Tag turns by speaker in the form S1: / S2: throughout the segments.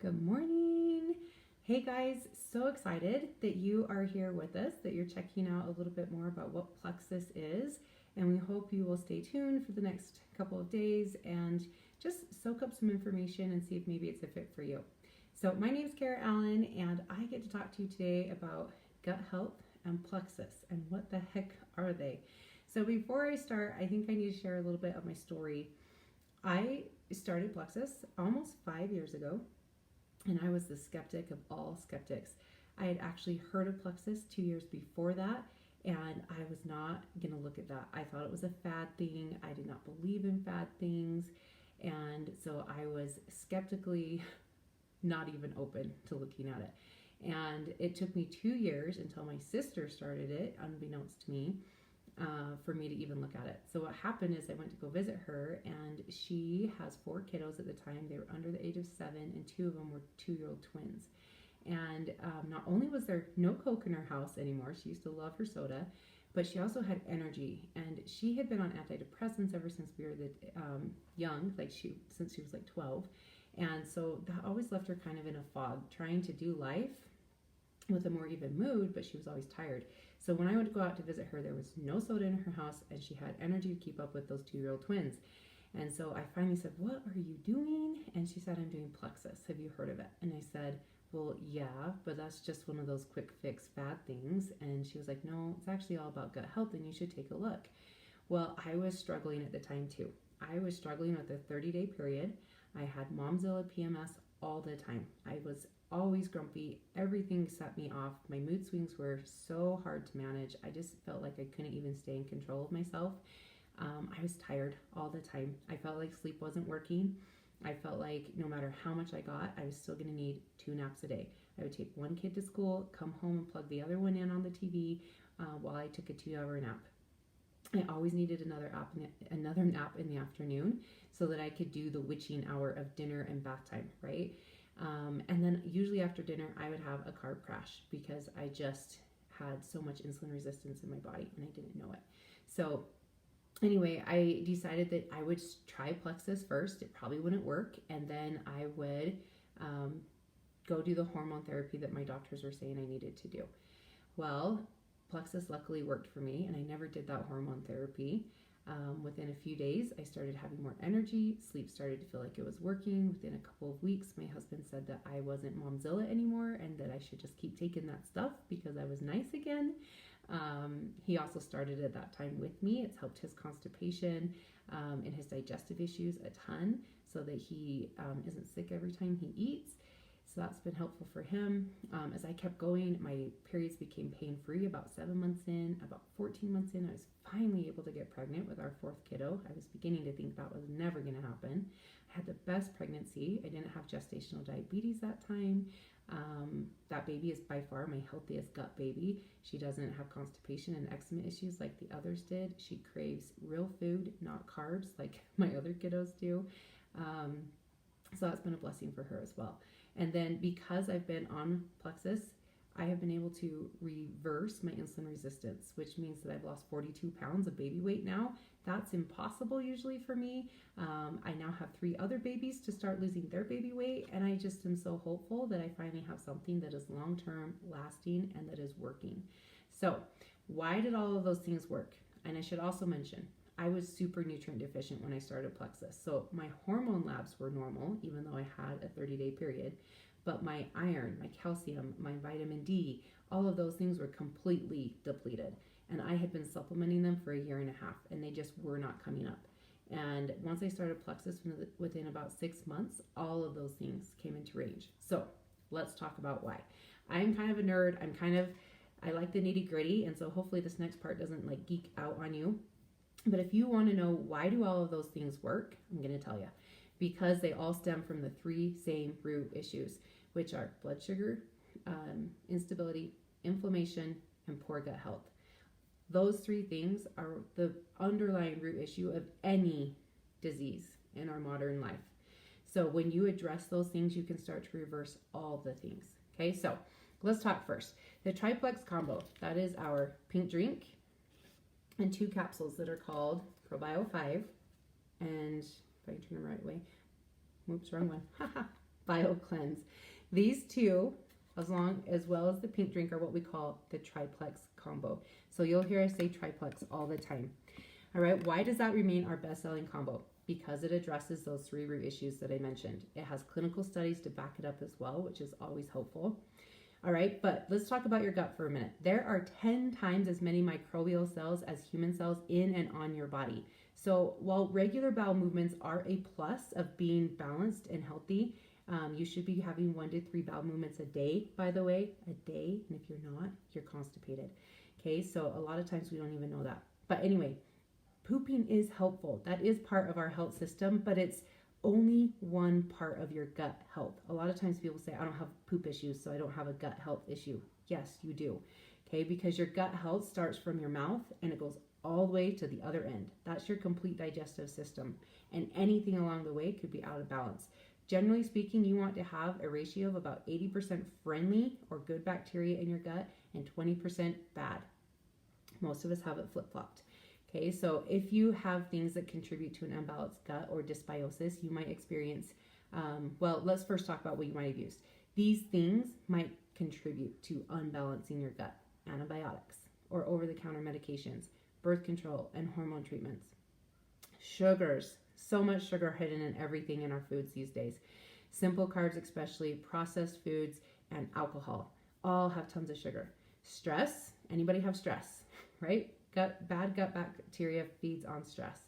S1: Good morning. Hey guys, so excited that you are here with us, that you're checking out a little bit more about what plexus is, and we hope you will stay tuned for the next couple of days and just soak up some information and see if maybe it's a fit for you. So my name is Kara Allen, and I get to talk to you today about gut health and plexus and what the heck are they. So before I start, I think I need to share a little bit of my story. I started plexus almost 5 years ago. And I was the skeptic of all skeptics. I had actually heard of plexus 2 years before that, and I was not going to look at that. I thought it was a fad thing. I did not believe in fad things. And so I was skeptically not even open to looking at it. And it took me 2 years until my sister started it, unbeknownst to me, for me to even look at it. So what happened is I went to go visit her, and she has 4 kiddos at the time. They were under the age of 7, and 2 of them were 2-year-old twins. And not only was there no Coke in her house anymore, she used to love her soda, but she also had energy. And she had been on antidepressants ever since we were young, since she was like 12. And so that always left her kind of in a fog, trying to do life with a more even mood, but she was always tired. So when I went to go out to visit her, there was no soda in her house, and she had energy to keep up with those 2-year-old twins. And so I finally said, "What are you doing?" And she said, "I'm doing plexus. Have you heard of it?" And I said, "Well, yeah, but that's just one of those quick fix fad things." And she was like, "No, it's actually all about gut health, and you should take a look." Well, I was struggling at the time too. I was struggling with a 30-day period. I had Momzilla PMS all the time. I was always grumpy. Everything set me off. My mood swings were so hard to manage. I just felt like I couldn't even stay in control of myself. I was tired all the time. I felt like sleep wasn't working. I felt like no matter how much I got, I was still going to need 2 naps a day. I would take one kid to school, come home and plug the other one in on the TV while I took a 2-hour nap. I always needed another nap in the afternoon so that I could do the witching hour of dinner and bath time, right? And then usually after dinner, I would have a carb crash because I just had so much insulin resistance in my body and I didn't know it. So anyway, I decided that I would try plexus first. It probably wouldn't work. And then I would go do the hormone therapy that my doctors were saying I needed to do. Well, plexus luckily worked for me, and I never did that hormone therapy. Within a few days, I started having more energy. Sleep started to feel like it was working. Within a couple of weeks, my husband said that I wasn't Momzilla anymore and that I should just keep taking that stuff because I was nice again. He also started at that time with me. It's helped his constipation and his digestive issues a ton so that he isn't sick every time he eats. So that's been helpful for him. As I kept going, my periods became pain-free about 7 months in. About 14 months in, I was finally able to get pregnant with our 4th kiddo. I was beginning to think that was never going to happen. I had the best pregnancy. I didn't have gestational diabetes that time. That baby is by far my healthiest gut baby. She doesn't have constipation and eczema issues like the others did. She craves real food, not carbs like my other kiddos do. So that's been a blessing for her as well. And then because I've been on plexus, I have been able to reverse my insulin resistance, which means that I've lost 42 pounds of baby weight now. That's impossible usually for me. I now have 3 other babies to start losing their baby weight, and I just am so hopeful that I finally have something that is long-term, lasting, and that is working. So why did all of those things work? And I should also mention, I was super nutrient deficient when I started plexus. So my hormone labs were normal, even though I had a 30-day period. But my iron, my calcium, my vitamin D, all of those things were completely depleted. And I had been supplementing them for a 1.5 years, and they just were not coming up. And once I started plexus, within about 6 months, all of those things came into range. So let's talk about why. I'm kind of a nerd. I like the nitty gritty. And so hopefully this next part doesn't like geek out on you. But if you want to know why do all of those things work, I'm going to tell you. Because they all stem from the 3 same root issues, which are blood sugar, instability, inflammation, and poor gut health. Those 3 things are the underlying root issue of any disease in our modern life. So when you address those things, you can start to reverse all the things. Okay, so let's talk first. The triplex combo, that is our pink drink and 2 capsules that are called Probio 5 and, if I can turn the right way, whoops, wrong one, Bio Cleanse. These two, as well as the pink drink, are what we call the triplex combo. So you'll hear us say triplex all the time. All right, why does that remain our best-selling combo? Because it addresses those 3 root issues that I mentioned. It has clinical studies to back it up as well, which is always helpful. All right, but let's talk about your gut for a minute. There are 10 times as many microbial cells as human cells in and on your body. So while regular bowel movements are a plus of being balanced and healthy, you should be having 1 to 3 bowel movements a day, by the way, a day. And if you're not, you're constipated. Okay, so a lot of times we don't even know that. But anyway, pooping is helpful. That is part of our health system, but it's only one part of your gut health. A lot of times people say, I don't have poop issues, so I don't have a gut health issue. Yes, you do. Okay, because your gut health starts from your mouth and it goes all the way to the other end. That's your complete digestive system. And anything along the way could be out of balance. Generally speaking, you want to have a ratio of about 80% friendly or good bacteria in your gut and 20% bad. Most of us have it flip-flopped. Okay, so if you have things that contribute to an unbalanced gut or dysbiosis, you might experience, well, let's first talk about what you might have used. These things might contribute to unbalancing your gut. Antibiotics or over-the-counter medications, birth control, and hormone treatments. Sugars, so much sugar hidden in everything in our foods these days. Simple carbs especially, processed foods, and alcohol all have tons of sugar. Stress, anybody have stress, right? Bad gut bacteria feeds on stress.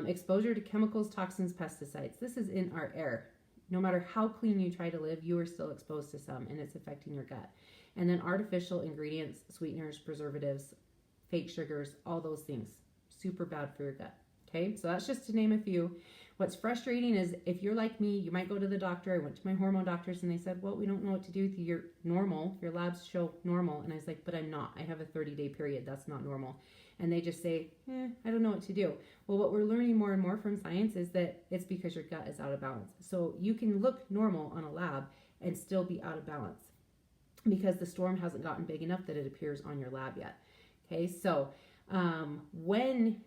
S1: Exposure to chemicals, toxins, pesticides. This is in our air. No matter how clean you try to live, you are still exposed to some, and it's affecting your gut. And then artificial ingredients, sweeteners, preservatives, fake sugars, all those things. Super bad for your gut. Okay, so that's just to name a few. What's frustrating is if you're like me, you might go to the doctor. I went to my hormone doctors and they said, well, we don't know what to do with you. You're normal. Your labs show normal. And I was like, but I'm not. I have a 30-day period. That's not normal. And they just say, I don't know what to do. Well, what we're learning more and more from science is that it's because your gut is out of balance. So you can look normal on a lab and still be out of balance because the storm hasn't gotten big enough that it appears on your lab yet. Okay, so when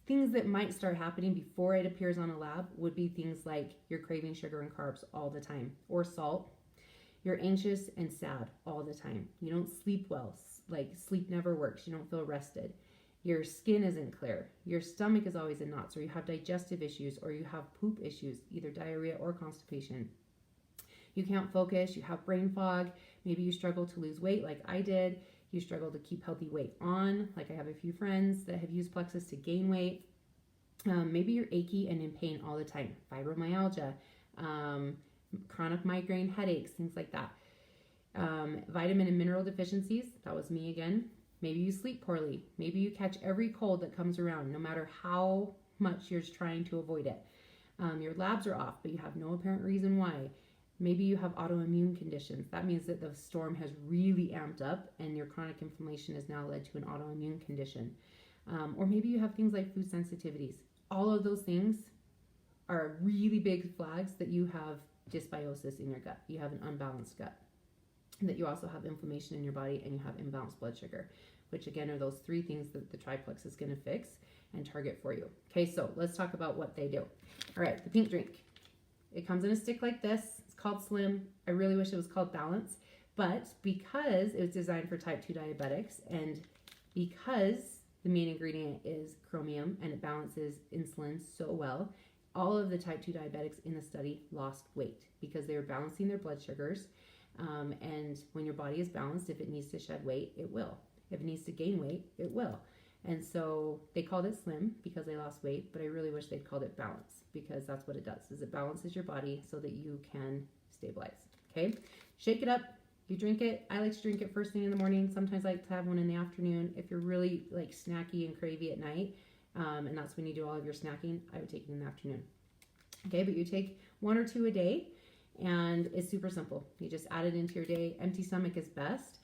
S1: things that might start happening before it appears on a lab would be things like you're craving sugar and carbs all the time or salt. You're anxious and sad all the time. You don't sleep well, like sleep never works. You don't feel rested. Your skin isn't clear. Your stomach is always in knots, or you have digestive issues, or you have poop issues, either diarrhea or constipation. You can't focus. You have brain fog. Maybe you struggle to lose weight like I did. You struggle to keep healthy weight on, like I have a few friends that have used Plexus to gain weight. Maybe you're achy and in pain all the time. Fibromyalgia, chronic migraine headaches, things like that. Vitamin and mineral deficiencies, that was me again. Maybe you sleep poorly. Maybe you catch every cold that comes around, no matter how much you're trying to avoid it. Your labs are off, but you have no apparent reason why. Maybe you have autoimmune conditions. That means that the storm has really amped up and your chronic inflammation has now led to an autoimmune condition. Or maybe you have things like food sensitivities. All of those things are really big flags that you have dysbiosis in your gut. You have an unbalanced gut. And that you also have inflammation in your body and you have imbalanced blood sugar, which again are those 3 things that the triplex is going to fix and target for you. Okay, so let's talk about what they do. All right, the pink drink. It comes in a stick like this. It's called Slim. I really wish it was called Balance, but because it was designed for type 2 diabetics and because the main ingredient is chromium and it balances insulin so well, all of the type 2 diabetics in the study lost weight because they were balancing their blood sugars. And when your body is balanced, if it needs to shed weight, it will. If it needs to gain weight, it will. And so they called it Slim because they lost weight, but I really wish they'd called it Balance because that's what it does, is it balances your body so that you can stabilize. Okay, shake it up. You drink it. I like to drink it first thing in the morning. Sometimes I like to have one in the afternoon. If you're really like snacky and cravey at night, and that's when you do all of your snacking, I would take it in the afternoon. Okay, but you take 1 or 2 a day, and it's super simple. You just add it into your day. Empty stomach is best,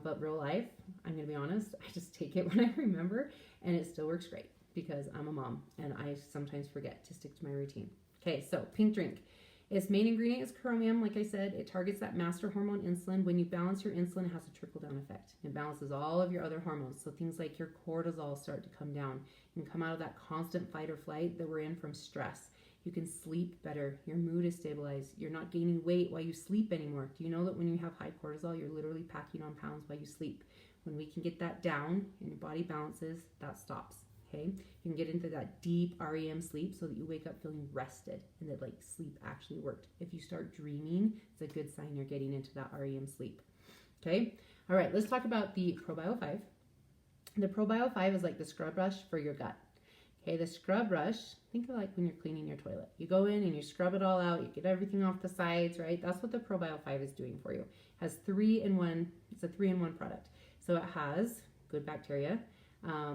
S1: but real life, I'm going to be honest, I just take it when I remember, and it still works great because I'm a mom, and I sometimes forget to stick to my routine. Okay, so pink drink. Its main ingredient is chromium. Like I said, it targets that master hormone insulin. When you balance your insulin, it has a trickle-down effect. It balances all of your other hormones. So things like your cortisol start to come down and come out of that constant fight or flight that we're in from stress. You can sleep better. Your mood is stabilized. You're not gaining weight while you sleep anymore. Do you know that when you have high cortisol, you're literally packing on pounds while you sleep? When we can get that down and your body balances, that stops. Okay, you can get into that deep REM sleep so that you wake up feeling rested and that like sleep actually worked. If you start dreaming, it's a good sign you're getting into that REM sleep. Okay, all right, let's talk about the Probio 5. The Probio 5 is like the scrub brush for your gut. Okay, the scrub brush, think of like when you're cleaning your toilet. You go in and you scrub it all out, you get everything off the sides, right? That's what the Probio 5 is doing for you. It has 3-in-1, it's a 3-in-1 product. So it has good bacteria,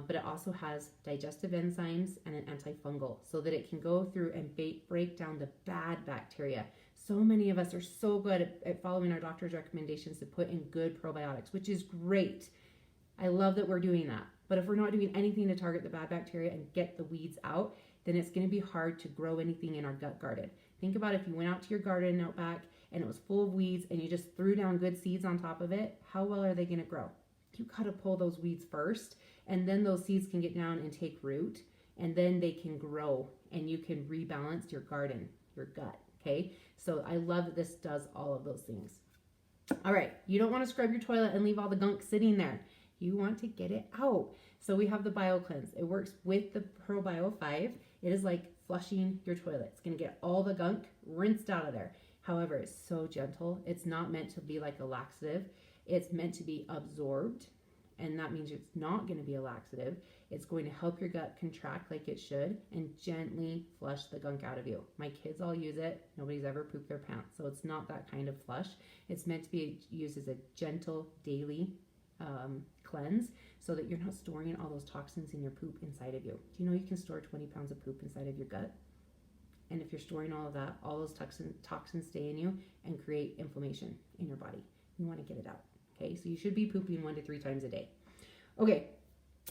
S1: but it also has digestive enzymes and an antifungal so that it can go through and break down the bad bacteria. So many of us are so good at following our doctor's recommendations to put in good probiotics, which is great. I love that we're doing that. But if we're not doing anything to target the bad bacteria and get the weeds out, then it's going to be hard to grow anything in our gut garden. Think about if you went out to your garden out back and it was full of weeds and you just threw down good seeds on top of it, how well are they going to grow? You got to pull those weeds first, and then those seeds can get down and take root, and then they can grow and you can rebalance your garden, your gut. Okay, so I love that this does all of those things. All right, you don't want to scrub your toilet and leave all the gunk sitting there. You want to get it out. So we have the Bio Cleanse. It works with the Probio 5. It is like flushing your toilet. It's going to get all the gunk rinsed out of there. However, it's so gentle. It's not meant to be like a laxative. It's meant to be absorbed, and that means it's not going to be a laxative. It's going to help your gut contract like it should and gently flush the gunk out of you. My kids all use it. Nobody's ever pooped their pants, so it's not that kind of flush. It's meant to be used as a gentle daily cleanse so that you're not storing all those toxins in your poop inside of you. Do you know you can store 20 pounds of poop inside of your gut? And if you're storing all of that, all those toxins stay in you and create inflammation in your body. You want to get it out. Okay, so you should be pooping 1 to 3 times a day. Okay,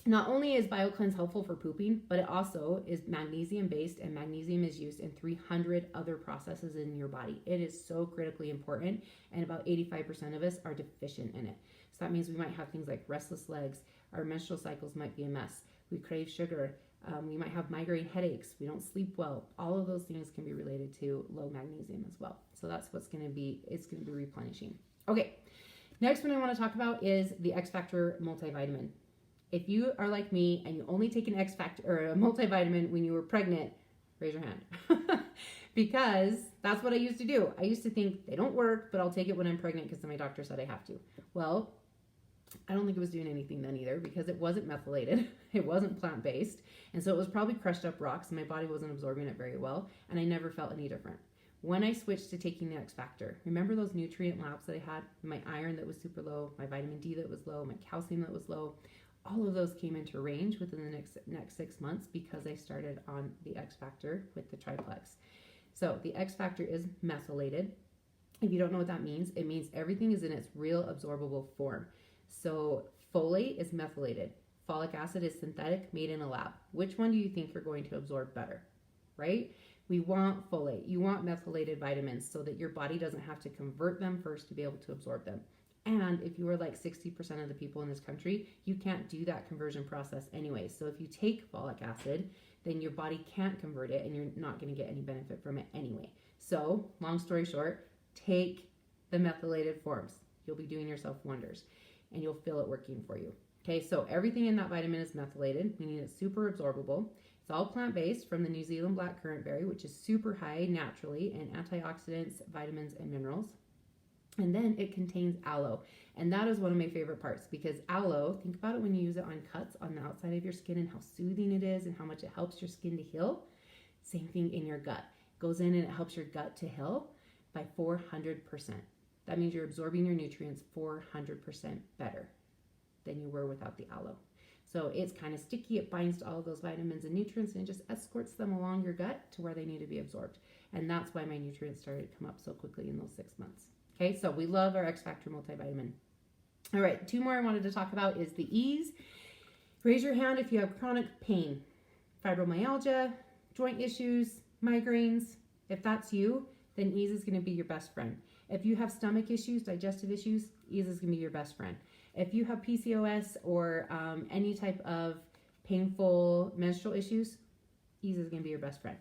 S1: not only is BioCleanse helpful for pooping, but it also is magnesium based, and magnesium is used in 300 other processes in your body. It is so critically important, and about 85% of us are deficient in it. So that means we might have things like restless legs, our menstrual cycles might be a mess, we crave sugar, we might have migraine headaches, we don't sleep well. All of those things can be related to low magnesium as well. So that's what's going to be, it's going to be replenishing. Okay. Next one I want to talk about is the X Factor multivitamin. If you are like me and you only take an X Factor or a multivitamin when you were pregnant, raise your hand. Because that's what I used to do. I used to think they don't work, but I'll take it when I'm pregnant because my doctor said I have to. Well, I don't think it was doing anything then either because it wasn't methylated. It wasn't plant-based. And so it was probably crushed up rocks and my body wasn't absorbing it very well. And I never felt any different. When I switched to taking the X Factor, remember those nutrient labs that I had? My iron that was super low, my vitamin D that was low, my calcium that was low. All of those came into range within the next 6 months because I started on the X Factor with the triplex. So the X Factor is methylated. If you don't know what that means, it means everything is in its real absorbable form. So folate is methylated. Folic acid is synthetic, made in a lab. Which one do you think you're going to absorb better, right? We want folate. You want methylated vitamins so that your body doesn't have to convert them first to be able to absorb them. And if you are like 60% of the people in this country, you can't do that conversion process anyway. So if you take folic acid, then your body can't convert it and you're not going to get any benefit from it anyway. So long story short, take the methylated forms. You'll be doing yourself wonders and you'll feel it working for you. Okay, so everything in that vitamin is methylated, meaning it's super absorbable. It's all plant-based from the New Zealand black currant berry, which is super high naturally in antioxidants, vitamins, and minerals. And then it contains aloe. And that is one of my favorite parts because aloe, think about it when you use it on cuts on the outside of your skin and how soothing it is and how much it helps your skin to heal. Same thing in your gut. It goes in and it helps your gut to heal by 400%. That means you're absorbing your nutrients 400% better than you were without the aloe. So it's kind of sticky. It binds to all of those vitamins and nutrients and it just escorts them along your gut to where they need to be absorbed. And that's why my nutrients started to come up so quickly in those 6 months. Okay, so we love our X Factor multivitamin. All right, 2 more I wanted to talk about is the Ease. Raise your hand if you have chronic pain, fibromyalgia, joint issues, migraines. If that's you, then Ease is going to be your best friend. If you have stomach issues, digestive issues, Ease is going to be your best friend. If you have PCOS or any type of painful menstrual issues, Ease is going to be your best friend.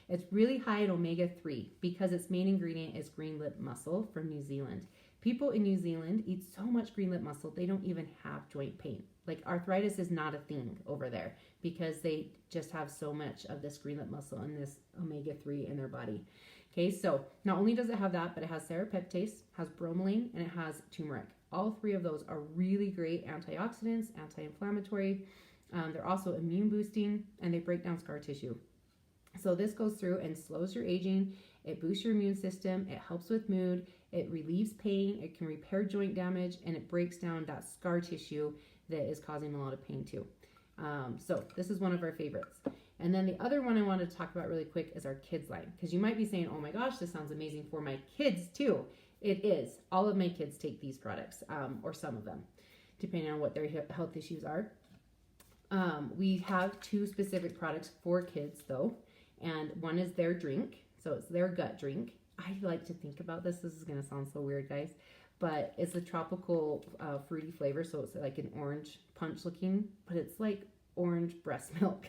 S1: It's really high in omega-3 because its main ingredient is green lip mussel from New Zealand. People in New Zealand eat so much green lip mussel, they don't even have joint pain. Like arthritis is not a thing over there because they just have so much of this green lip mussel and this omega-3 in their body. Okay, so not only does it have that, but it has serrapeptase, has bromelain, and it has turmeric. All three of those are really great antioxidants, anti-inflammatory. They're also immune boosting, and they break down scar tissue. So this goes through and slows your aging. It boosts your immune system. It helps with mood. It relieves pain. It can repair joint damage, and it breaks down that scar tissue that is causing a lot of pain too. So this is one of our favorites. And then the other one I wanted to talk about really quick is our kids line, because you might be saying, oh my gosh, this sounds amazing for my kids too. It is. All of my kids take these products, or some of them, depending on what their health issues are. We have two specific products for kids though, and one is their drink. So it's their gut drink. I like to think about this. This is going to sound so weird, guys, but it's a tropical fruity flavor. So it's like an orange punch looking, but it's like orange breast milk.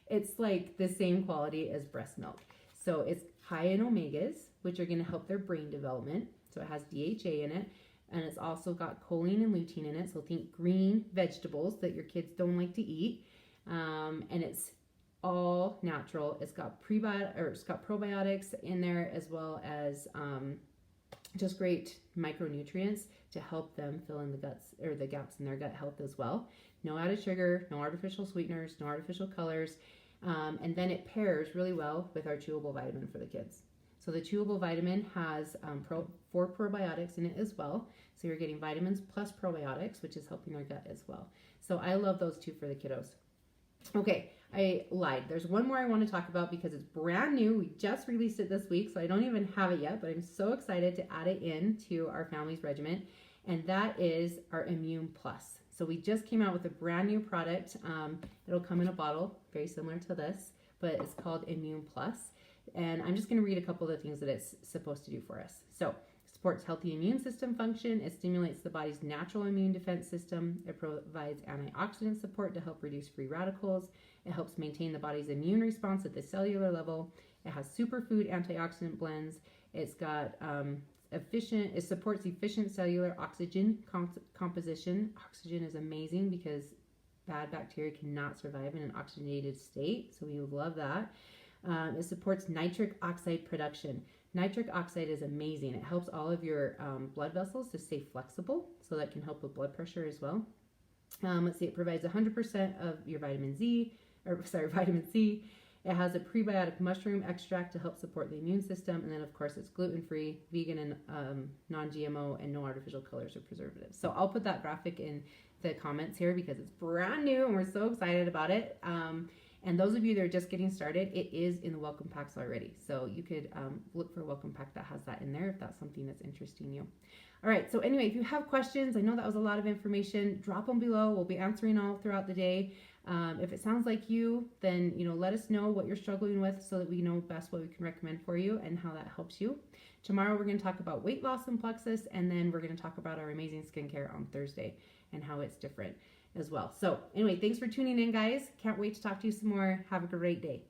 S1: It's like the same quality as breast milk. So it's high in omegas, which are going to help their brain development. So it has DHA in it, and it's also got choline and lutein in it. So think green vegetables that your kids don't like to eat. And it's all natural. It's got probiotics in there, as well as just great micronutrients to help them fill in the gaps in their gut health as well. No added sugar, no artificial sweeteners, no artificial colors. And then it pairs really well with our chewable vitamin for the kids. So the chewable vitamin has 4 probiotics in it as well. So you're getting vitamins plus probiotics, which is helping their gut as well. So I love those two for the kiddos. Okay, I lied. There's one more I want to talk about because it's brand new. We just released it this week, so I don't even have it yet, but I'm so excited to add it into our family's regimen, and that is our Immune Plus. So we just came out with a brand new product. It'll come in a bottle, very similar to this, but it's called Immune Plus. And I'm just going to read a couple of the things that it's supposed to do for us. So it supports healthy immune system function. It stimulates the body's natural immune defense system. It provides antioxidant support to help reduce free radicals. It helps maintain the body's immune response at the cellular level. It has superfood antioxidant blends. It's got it supports efficient cellular oxygen composition. Oxygen is amazing because bad bacteria cannot survive in an oxygenated state, so we love that. It supports nitric oxide production. Nitric oxide is amazing. It helps all of your blood vessels to stay flexible, so that can help with blood pressure as well. Let's see, it provides 100% of your vitamin C. It has a prebiotic mushroom extract to help support the immune system. And then, of course, it's gluten-free, vegan, and non-GMO, and no artificial colors or preservatives. So I'll put that graphic in the comments here because it's brand new and we're so excited about it. And those of you that are just getting started, it is in the welcome packs already. So you could look for a welcome pack that has that in there if that's something that's interesting you. All right, so anyway, if you have questions, I know that was a lot of information, drop them below. We'll be answering all throughout the day. If it sounds like you, then let us know what you're struggling with so that we know best what we can recommend for you and how that helps you. Tomorrow we're going to talk about weight loss and plexus, and then we're going to talk about our amazing skincare on Thursday and how it's different as well. So anyway, thanks for tuning in, guys. Can't wait to talk to you some more. Have a great day.